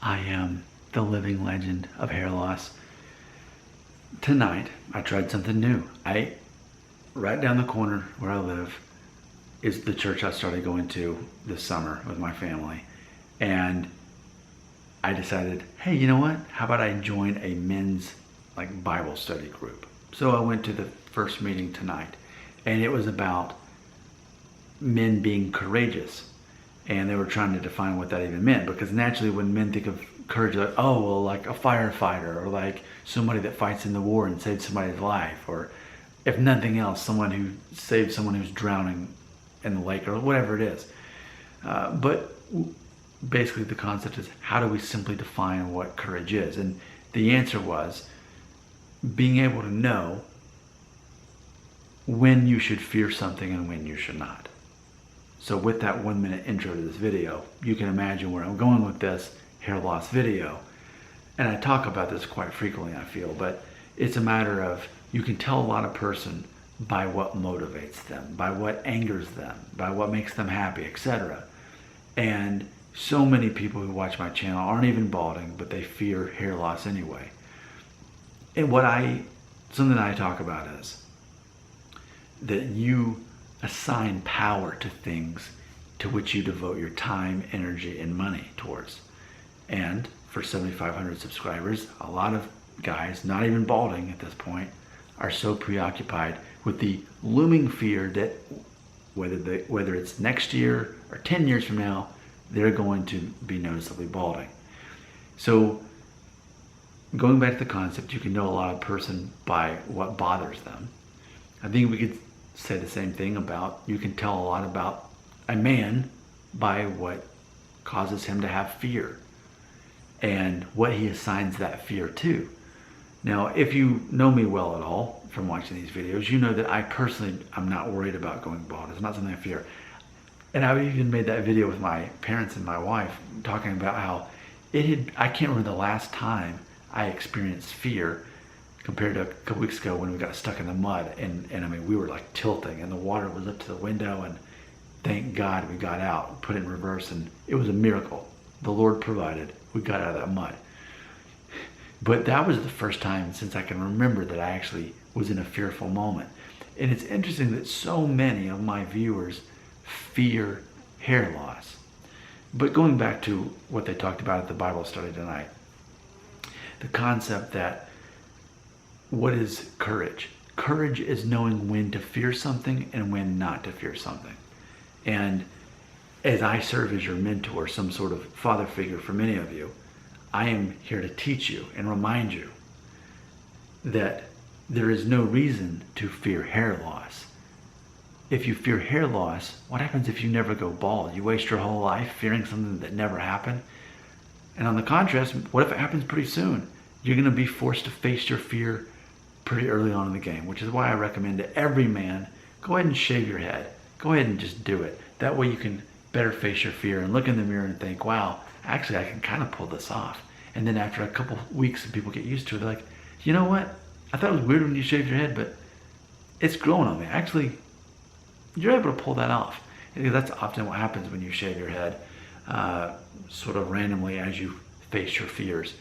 I am the living legend of hair loss. Tonight, I tried something new. Right down the corner where I live is the church I started going to this summer with my family. And I decided, hey, you know what? How about I join a men's Bible study group? So I went to the first meeting tonight, and it was about men being courageous. And they were trying to define what that even meant, because naturally when men think of courage, they're like, oh, well, like a firefighter, or like somebody that fights in the war and saves somebody's life, or if nothing else, someone who saves someone who's drowning in the lake, or whatever it is. But basically the concept is, how do we simply define what courage is? And the answer was being able to know when you should fear something and when you should not. So with that 1 minute intro to this video, you can imagine where I'm going with this hair loss video. And I talk about this quite frequently, I feel, but it's a matter of, you can tell a lot of person by what motivates them, by what angers them, by what makes them happy, etc. And so many people who watch my channel aren't even balding, but they fear hair loss anyway. And something that I talk about is that you assign power to things to which you devote your time, energy, and money towards. And for 7,500 subscribers, a lot of guys, not even balding at this point, are so preoccupied with the looming fear that whether it's next year or 10 years from now, they're going to be noticeably balding. So going back to the concept, you can know a lot of person by what bothers them. I think we could say the same thing about, you can tell a lot about a man by what causes him to have fear and what he assigns that fear to. Now, if you know me well at all from watching these videos, you know that I personally, I'm not worried about going bald. It's not something I fear. And I even made that video with my parents and my wife talking about how I can't remember the last time I experienced fear compared to a couple weeks ago when we got stuck in the mud, and I mean, we were like tilting and the water was up to the window, and thank God we got out, put it in reverse, and it was a miracle. The Lord provided. We got out of that mud. But that was the first time since I can remember that I actually was in a fearful moment. And it's interesting that so many of my viewers fear hair loss. But going back to what they talked about at the Bible study tonight, the concept that, what is courage? Courage is knowing when to fear something and when not to fear something. And as I serve as your mentor, some sort of father figure for many of you, I am here to teach you and remind you that there is no reason to fear hair loss. If you fear hair loss, what happens if you never go bald? You waste your whole life fearing something that never happened? And on the contrast, what if it happens pretty soon? You're going to be forced to face your fear pretty early on in the game, which is why I recommend to every man, go ahead and shave your head. Go ahead and just do it. That way you can better face your fear and look in the mirror and think, wow, actually I can kind of pull this off. And then after a couple weeks and people get used to it, they're like, you know what? I thought it was weird when you shaved your head, but it's growing on me. Actually, you're able to pull that off. And that's often what happens when you shave your head, sort of randomly as you face your fears.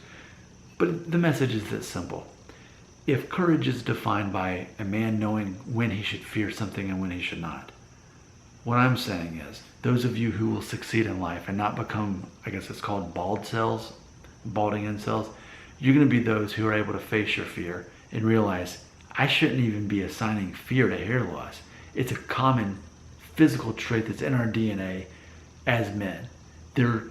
But the message is this simple. If courage is defined by a man knowing when he should fear something and when he should not, what I'm saying is, those of you who will succeed in life and not become, I guess it's called balding incels, you're going to be those who are able to face your fear and realize, I shouldn't even be assigning fear to hair loss. It's a common physical trait that's in our DNA as men. There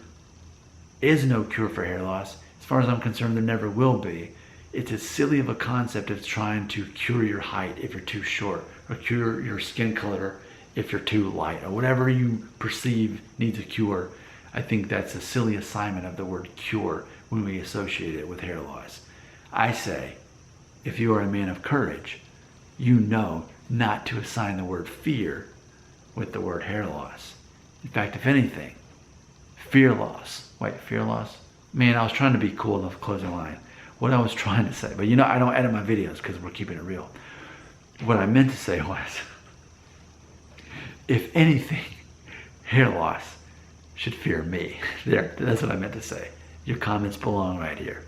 is no cure for hair loss. As far as I'm concerned, there never will be. It's as silly of a concept as trying to cure your height if you're too short, or cure your skin color if you're too light, or whatever you perceive needs a cure. I think that's a silly assignment of the word cure when we associate it with hair loss. I say, if you are a man of courage, you know not to assign the word fear with the word hair loss. In fact, if anything, fear loss. Wait, fear loss? Man, I was trying to be cool enough closing line. What I was trying to say, but you know, I don't edit my videos because we're keeping it real. What I meant to say was, if anything, hair loss should fear me. There, that's what I meant to say. Your comments belong right here.